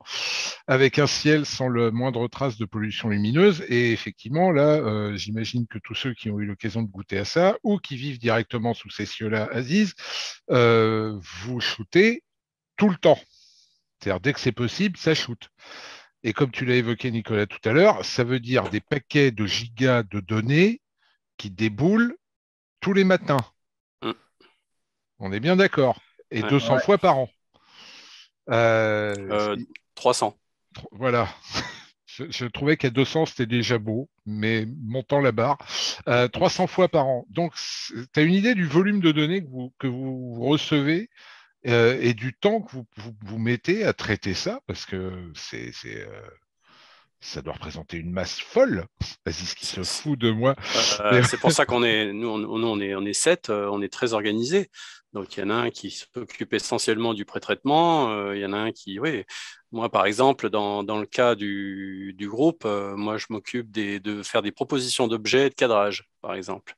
avec un ciel sans le moindre trace de pollution lumineuse. Et effectivement, là, j'imagine que tous ceux qui ont eu l'occasion de goûter à ça, ou qui vivent directement sous ces cieux-là, Aziz, vous shootez tout le temps. C'est-à-dire, dès que c'est possible, ça shoot. Et comme tu l'as évoqué, Nicolas, tout à l'heure, ça veut dire des paquets de gigas de données qui déboulent tous les matins. Mm. On est bien d'accord. Et Ouais. 200 Ouais. fois par an. Euh, 300. voilà. Je trouvais qu'à 200, c'était déjà beau, mais montant la barre. 300 fois par an. Donc, tu as une idée du volume de données que vous recevez et du temps que vous mettez à traiter ça, parce que ça doit représenter une masse folle. Vas-y, ce qui se fout de moi. Mais C'est pour ça qu'on est, nous, on est 7, on est très organisés. Donc, il y en a un qui s'occupe essentiellement du pré-traitement. Il y en a un qui, oui, moi, par exemple, dans le cas du groupe, moi, je m'occupe de faire des propositions d'objets et de cadrage, par exemple.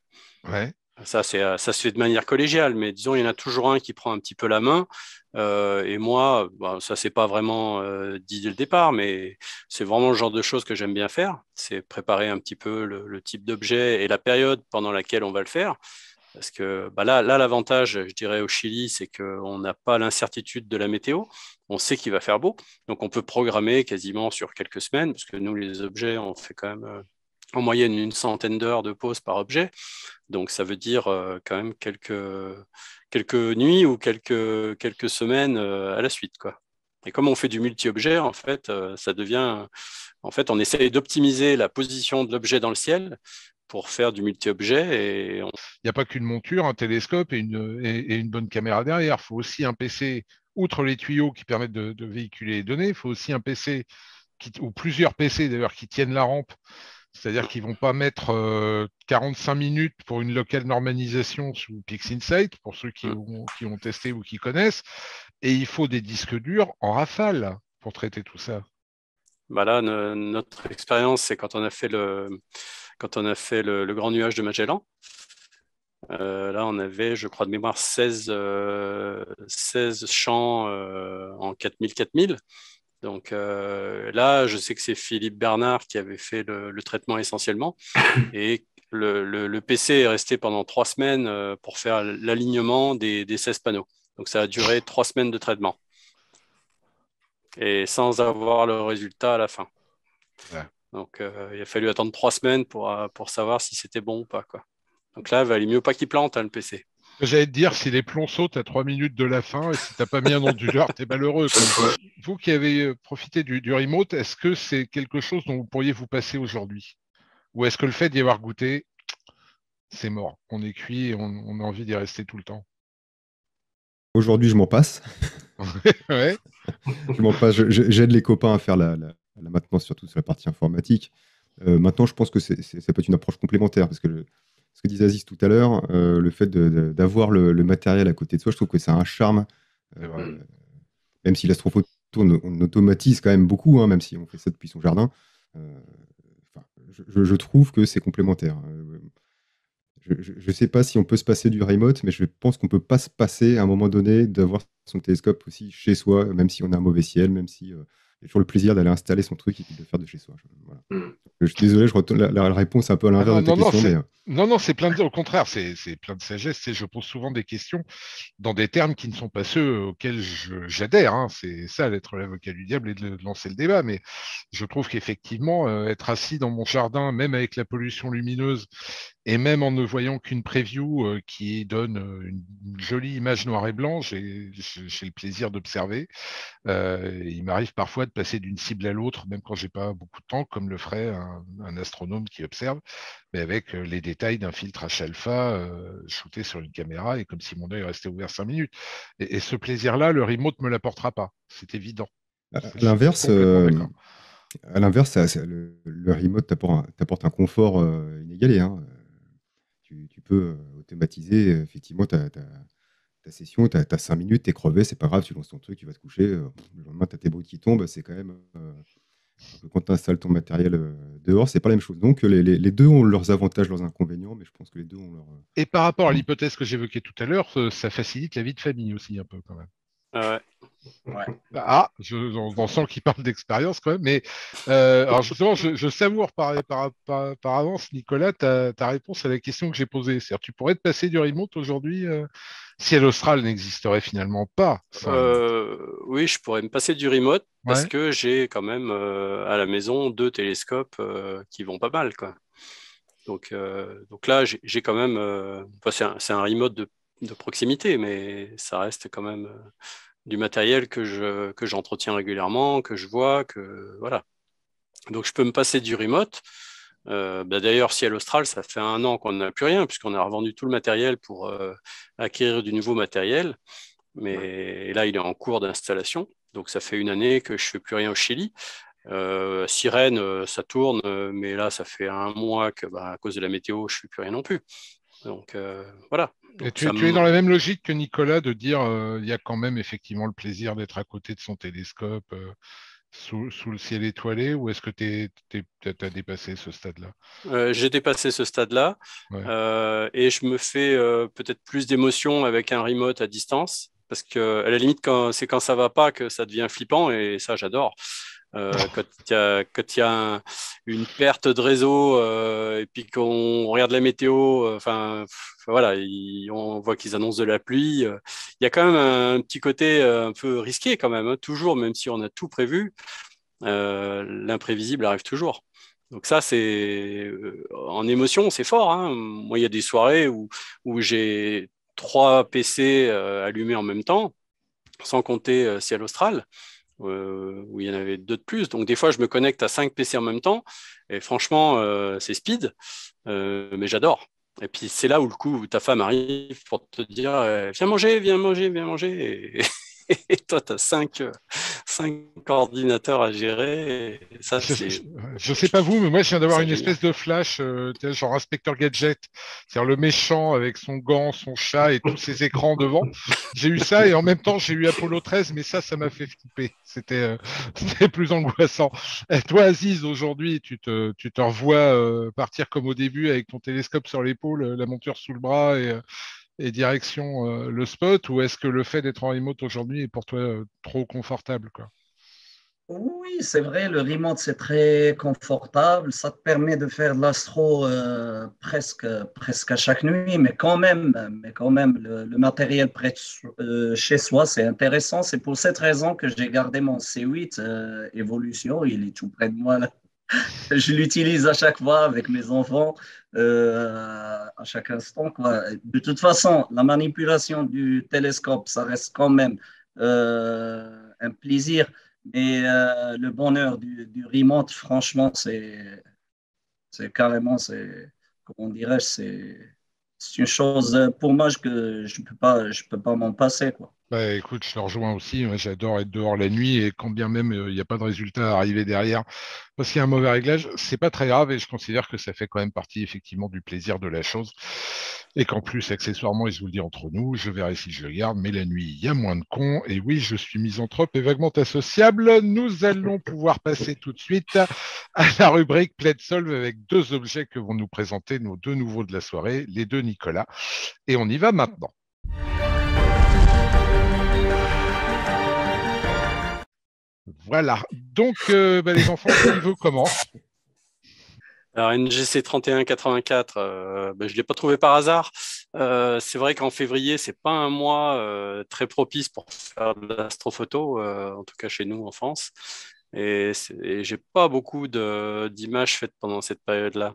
ouais. Ça se fait de manière collégiale, mais disons, il y en a toujours un qui prend un petit peu la main. Et moi, bah, ça, c'est pas vraiment dit dès le départ, mais c'est vraiment le genre de choses que j'aime bien faire. C'est préparer un petit peu le type d'objet et la période pendant laquelle on va le faire. Parce que bah là, l'avantage, je dirais, au Chili, c'est qu'on n'a pas l'incertitude de la météo. On sait qu'il va faire beau. Donc, on peut programmer quasiment sur quelques semaines, parce que nous, les objets, on fait quand même en moyenne une centaine d'heures de pause par objet. Donc, ça veut dire quand même quelques nuits ou quelques semaines à la suite, quoi. Et comme on fait du multi-objet, en fait, ça devient. En fait, on essaye d'optimiser la position de l'objet dans le ciel pour faire du multi-objet. Il n'y a pas qu'une monture, un télescope et une bonne caméra derrière. Il faut aussi un PC, outre les tuyaux qui permettent de véhiculer les données, il faut aussi un PC, ou plusieurs PC d'ailleurs, qui tiennent la rampe. C'est-à-dire qu'ils ne vont pas mettre 45 minutes pour une locale normalisation sous PixInsight, pour ceux qui ont testé ou qui connaissent. Et il faut des disques durs en rafale pour traiter tout ça. Bah là, notre expérience, c'est quand on a fait le grand nuage de Magellan. Là, on avait, je crois de mémoire, 16 champs en 4000-4000. Donc là, je sais que c'est Philippe Bernard qui avait fait le traitement essentiellement. Et le PC est resté pendant 3 semaines pour faire l'alignement des 16 panneaux. Donc ça a duré 3 semaines de traitement. Et sans avoir le résultat à la fin. Ouais. Donc il a fallu attendre 3 semaines pour savoir si c'était bon ou pas, quoi. Donc là, il valait mieux pas qu'il plante, hein, le PC. J'allais te dire, si les plombs sautent à 3 minutes de la fin, et si tu n'as pas mis un onduleur, tu es malheureux. Vous qui avez profité du remote, est-ce que c'est quelque chose dont vous pourriez vous passer aujourd'hui? Ou est-ce que le fait d'y avoir goûté, c'est mort? On est cuit et on a envie d'y rester tout le temps. Aujourd'hui, je m'en passe. Ouais. Je m'en passe. J'aide les copains à faire la maintenance, surtout sur la partie informatique. Maintenant, je pense que ça peut être une approche complémentaire parce que ce que disait Aziz tout à l'heure, le fait d'avoir le matériel à côté de soi, je trouve que c'est un charme. Même si l'astrophoto, on automatise quand même beaucoup, hein, même si on fait ça depuis son jardin. Je trouve que c'est complémentaire. Je ne sais pas si on peut se passer du remote, mais je pense qu'on ne peut pas se passer à un moment donné d'avoir son télescope aussi chez soi, même si on a un mauvais ciel, même si il y a toujours le plaisir d'aller installer son truc et puis de le faire de chez soi. Voilà. Je suis désolé, je retourne la réponse un peu à l'inverse de ta question. Mais... Non, c'est plein de... Au contraire, c'est plein de sagesse. Je pose souvent des questions dans des termes qui ne sont pas ceux auxquels j'adhère. Hein. C'est ça, d'être l'avocat du diable et de lancer le débat. Mais je trouve qu'effectivement, être assis dans mon jardin, même avec la pollution lumineuse, et même en ne voyant qu'une preview qui donne une jolie image noir et blanc, j'ai le plaisir d'observer. Il m'arrive parfois de passer d'une cible à l'autre, même quand j'ai pas beaucoup de temps, comme le ferait un astronome qui observe, mais avec les détails d'un filtre H-alpha shooté sur une caméra et comme si mon œil restait ouvert 5 minutes. Et ce plaisir-là, le remote me l'apportera pas, c'est évident. À l'inverse, le remote t'apporte un confort inégalé. Hein. Tu peux automatiser effectivement ta session, tu as 5 minutes, tu es crevé, c'est pas grave, tu lances ton truc, tu vas te coucher. Le lendemain, tu as tes bruits qui tombent, c'est quand même. Quand tu installes ton matériel dehors, c'est pas la même chose. Donc, les deux ont leurs avantages, leurs inconvénients, mais je pense que les deux ont leur. Et par rapport à l'hypothèse que j'évoquais tout à l'heure, ça facilite la vie de famille aussi, un peu quand même. Ouais. Ah, on sent qu'il parle d'expérience quand même, mais alors justement, je savoure par avance, Nicolas, ta réponse à la question que j'ai posée. C'est-à-dire, tu pourrais te passer du remote aujourd'hui si Austral n'existerait finalement pas. Oui, je pourrais me passer du remote parce Ouais. que j'ai quand même à la maison 2 télescopes qui vont pas mal, quoi. Donc là, j'ai quand même. C'est un remote de proximité, mais ça reste quand même du matériel que j'entretiens régulièrement, que je vois, que voilà. Donc je peux me passer du remote. D'ailleurs, Ciel Austral, ça fait 1 an qu'on n'a plus rien, puisqu'on a revendu tout le matériel pour acquérir du nouveau matériel. Mais là, il est en cours d'installation. Donc ça fait 1 année que je ne fais plus rien au Chili. Sirène, ça tourne, mais là, ça fait 1 mois que, à cause de la météo, je ne fais plus rien non plus. Donc voilà. Et Donc, tu es dans la même logique que Nicolas de dire il y a quand même effectivement le plaisir d'être à côté de son télescope sous le ciel étoilé, ou est-ce que tu as dépassé ce stade-là? j'ai dépassé ce stade-là Ouais. et je me fais peut-être plus d'émotion avec un remote à distance parce que à la limite, quand ça va pas que ça devient flippant et ça, j'adore. Quand il y a une perte de réseau et puis qu'on regarde la météo, voilà, on voit qu'ils annoncent de la pluie. Il y a quand même un petit côté un peu risqué quand même, hein, toujours, même si on a tout prévu, l'imprévisible arrive toujours. Donc ça, c'est en émotion, c'est fort. Hein. Moi, il y a des soirées où j'ai 3 PC allumés en même temps, sans compter Ciel Austral où il y en avait 2 de plus. Donc, des fois, je me connecte à 5 PC en même temps. Et franchement, c'est speed, mais j'adore. Et puis, c'est là où le coup, où ta femme arrive pour te dire viens manger, viens manger, viens manger. Et toi, tu as 5 ordinateurs à gérer. Et ça, c'est Je sais pas vous, mais moi je viens d'avoir une génial. espèce de flash, genre Inspecteur Gadget, c'est-à-dire le méchant avec son gant, son chat et tous ses écrans devant. J'ai eu ça et en même temps j'ai eu Apollo 13, mais ça m'a fait flipper. C'était plus angoissant. Et toi, Aziz, aujourd'hui, tu te revois partir comme au début avec ton télescope sur l'épaule, la monture sous le bras et direction le spot, ou est-ce que le fait d'être en remote aujourd'hui est pour toi trop confortable, quoi? Oui, c'est vrai, le remote, c'est très confortable. Ça te permet de faire de l'astro presque à chaque nuit, mais quand même le matériel près chez soi, c'est intéressant. C'est pour cette raison que j'ai gardé mon C8 Evolution. Il est tout près de moi là. Je l'utilise à chaque fois avec mes enfants, à chaque instant, quoi. De toute façon, la manipulation du télescope, ça reste quand même un plaisir. Mais le bonheur du remote, franchement, c'est carrément, comment dirais-je, c'est une chose pour moi que je peux pas m'en passer, quoi. Bah, écoute, je te rejoins aussi. Moi, j'adore être dehors la nuit et quand bien même il n'y a pas de résultat à arriver derrière, parce qu'il y a un mauvais réglage, c'est pas très grave et je considère que ça fait quand même partie effectivement du plaisir de la chose. Et qu'en plus, accessoirement, et je vous le dis entre nous, je verrai si je le garde, mais la nuit, il y a moins de cons. Et oui, je suis misanthrope et vaguement associable. Nous allons pouvoir passer tout de suite à la rubrique Plaid Solve avec deux objets que vont nous présenter nos deux nouveaux de la soirée, les deux Nicolas. Et on y va maintenant. Voilà. Donc, les enfants, qui veut commence. Alors, NGC 3184, je ne l'ai pas trouvé par hasard. C'est vrai qu'en février, c'est pas un mois très propice pour faire de l'astrophoto, en tout cas chez nous en France. Et j'ai pas beaucoup d'images faites pendant cette période-là.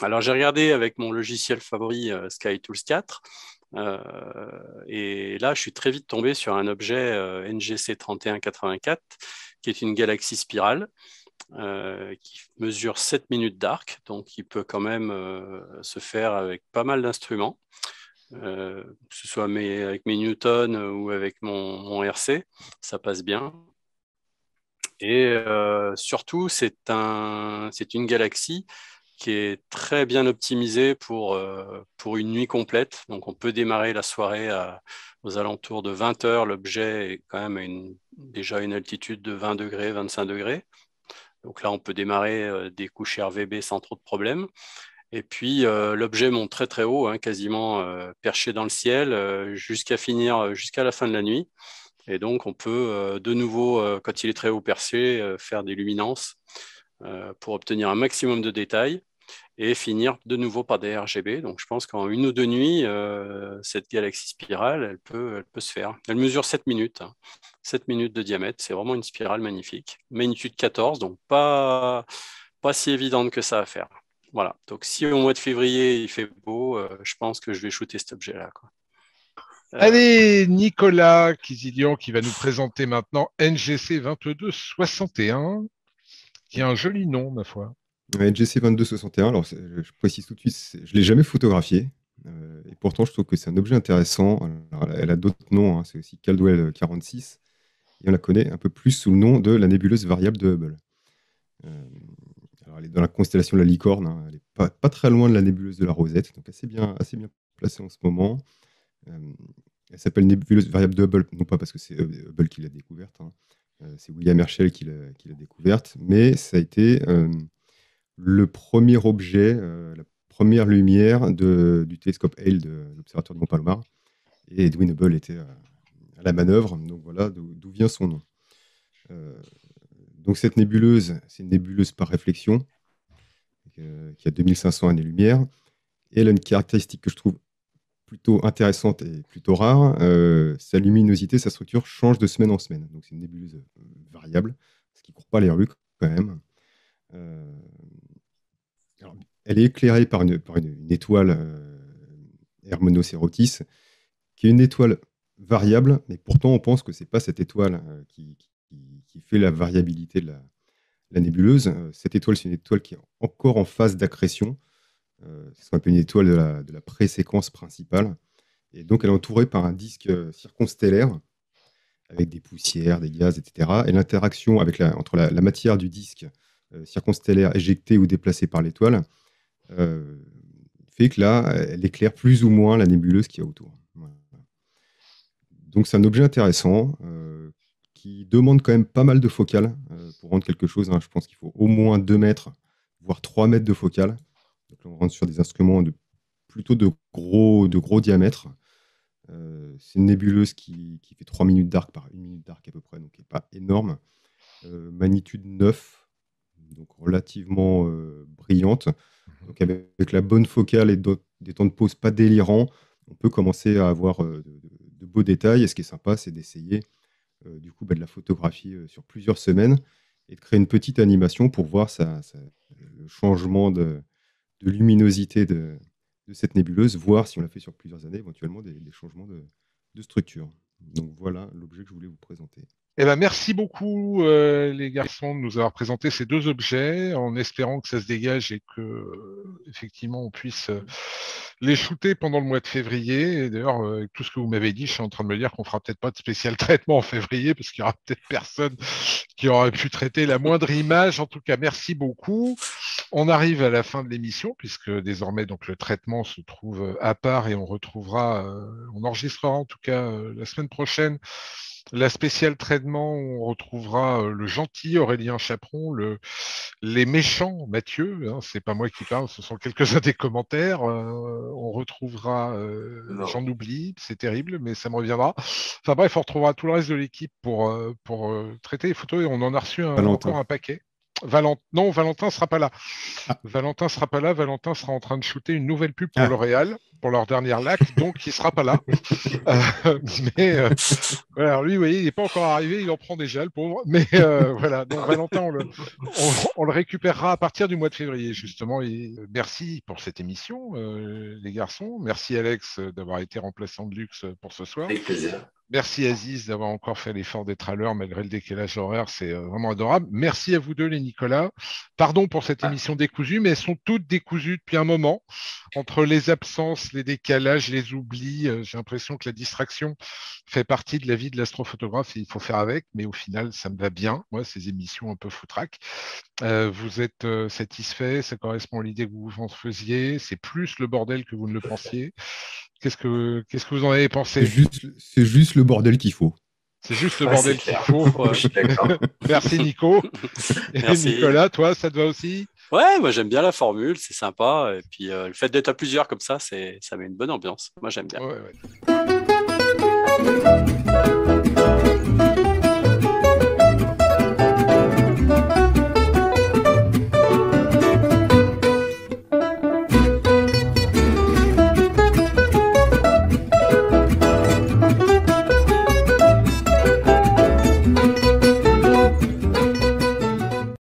Alors, j'ai regardé avec mon logiciel favori SkyTools 4. Et là, je suis très vite tombé sur un objet NGC 3184 qui est une galaxie spirale qui mesure 7 minutes d'arc, donc qui peut quand même se faire avec pas mal d'instruments, que ce soit avec mes Newton ou avec mon RC, ça passe bien. Et surtout, c'est une galaxie qui est très bien optimisée pour une nuit complète. Donc, on peut démarrer la soirée aux alentours de 20 heures. L'objet est quand même déjà une altitude de 20 degrés, 25 degrés. Donc là, on peut démarrer des couches RVB sans trop de problèmes. Et puis, l'objet monte très très haut, hein, quasiment perché dans le ciel, jusqu'à la fin de la nuit. Et donc, on peut de nouveau, quand il est très haut perché, faire des luminances pour obtenir un maximum de détails et finir de nouveau par des RGB. Donc, je pense qu'en une ou deux nuits, cette galaxie spirale, elle peut se faire. Elle mesure 7 minutes, hein. 7 minutes de diamètre. C'est vraiment une spirale magnifique. Magnitude 14, donc pas si évidente que ça à faire. Voilà. Donc, si au mois de février, il fait beau, je pense que je vais shooter cet objet-là, quoi. Allez, Nicolas Kizilian qui va nous présenter maintenant NGC 2261, qui a un joli nom, ma foi. Ouais, GC 2261, alors je précise tout de suite, je ne l'ai jamais photographié. Et pourtant, je trouve que c'est un objet intéressant. Alors, elle a d'autres noms, hein, c'est aussi Caldwell 46. Et on la connaît un peu plus sous le nom de la nébuleuse variable de Hubble. Alors, elle est dans la constellation de la Licorne, hein, elle n'est pas très loin de la nébuleuse de la Rosette, donc assez bien placée en ce moment. Elle s'appelle nébuleuse variable de Hubble, non pas parce que c'est Hubble qui l'a découverte, hein. C'est William Herschel qui l'a découverte, mais ça a été le premier objet, la première lumière du télescope Hale de l'observatoire de Mont Palomar. Et Edwin Hubble était à la manœuvre, donc voilà d'où vient son nom. Donc cette nébuleuse, c'est une nébuleuse par réflexion, qui a 2500 années-lumière. Et elle a une caractéristique que je trouve plutôt intéressante et plutôt rare. Sa luminosité, sa structure change de semaine en semaine. Donc c'est une nébuleuse variable, ce qui ne court pas les rues quand même. Alors, elle est éclairée par une étoile Hermonocérotis, qui est une étoile variable, mais pourtant on pense que ce n'est pas cette étoile qui fait la variabilité de la nébuleuse. Cette étoile, c'est une étoile qui est encore en phase d'accrétion. C'est ce qu'on appelle une étoile de la préséquence principale. Et donc, elle est entourée par un disque circonstellaire avec des poussières, des gaz, etc. Et l'interaction entre la matière du disque circonstellaire éjectée ou déplacée par l'étoile fait que là, elle éclaire plus ou moins la nébuleuse qu'il y a autour. Voilà. Donc, c'est un objet intéressant qui demande quand même pas mal de focale pour rendre quelque chose. Hein. Je pense qu'il faut au moins 2 mètres, voire 3 mètres de focale. Donc là, on rentre sur des instruments plutôt de gros diamètre. C'est une nébuleuse qui fait 3 minutes d'arc par 1 minute d'arc à peu près, donc qui n'est pas énorme. Magnitude 9, donc relativement brillante. Donc avec la bonne focale et des temps de pause pas délirants, on peut commencer à avoir de beaux détails. Et ce qui est sympa, c'est d'essayer de la photographie sur plusieurs semaines et de créer une petite animation pour voir le changement de luminosité de cette nébuleuse, voir si on l'a fait sur plusieurs années, éventuellement des changements de structure. Donc voilà l'objet que je voulais vous présenter. Eh ben, merci beaucoup, les garçons, de nous avoir présenté ces deux objets, en espérant que ça se dégage et que, effectivement, on puisse les shooter pendant le mois de février. Et d'ailleurs, avec tout ce que vous m'avez dit, je suis en train de me dire qu'on fera peut-être pas de spécial traitement en février, parce qu'il y aura peut-être personne qui aura pu traiter la moindre image. En tout cas, merci beaucoup. On arrive à la fin de l'émission, puisque désormais, donc, le traitement se trouve à part et on retrouvera, on enregistrera en tout cas la semaine prochaine la spéciale traitement. On retrouvera le gentil Aurélien Chaperon, les méchants Mathieu, hein, c'est pas moi qui parle, ce sont quelques-uns des commentaires. On retrouvera, j'en oublie, c'est terrible, mais ça me reviendra. Enfin bref, on retrouvera tout le reste de l'équipe pour traiter les photos et on en a reçu encore un paquet. Non, Valentin sera pas là. Valentin sera pas là. Valentin sera en train de shooter une nouvelle pub pour L'Oréal, pour leur dernière lac, donc il sera pas là. Voilà, alors lui, vous voyez, il n'est pas encore arrivé, il en prend déjà, le pauvre. Mais voilà, donc Valentin, on le récupérera à partir du mois de février, justement. Et merci pour cette émission, les garçons. Merci Alex d'avoir été remplaçant de luxe pour ce soir. Avec plaisir. Merci Aziz d'avoir encore fait l'effort d'être à l'heure malgré le décalage horaire, c'est vraiment adorable. Merci à vous deux les Nicolas. Pardon pour cette émission décousue, mais elles sont toutes décousues depuis un moment. Entre les absences, les décalages, les oublis, j'ai l'impression que la distraction fait partie de la vie de l'astrophotographe et il faut faire avec, mais au final ça me va bien, moi, ces émissions un peu foutraques. Vous êtes satisfait, ça correspond à l'idée que vous en faisiez, c'est plus le bordel que vous ne le pensiez. Qu'est-ce que vous en avez pensé? C'est juste le bordel qu'il faut. C'est juste le bordel qu'il faut. Merci Nico. Merci. Et Nicolas, toi, ça te va aussi? Ouais, moi j'aime bien la formule, c'est sympa. Et puis le fait d'être à plusieurs comme ça met une bonne ambiance. Moi j'aime bien. Ouais.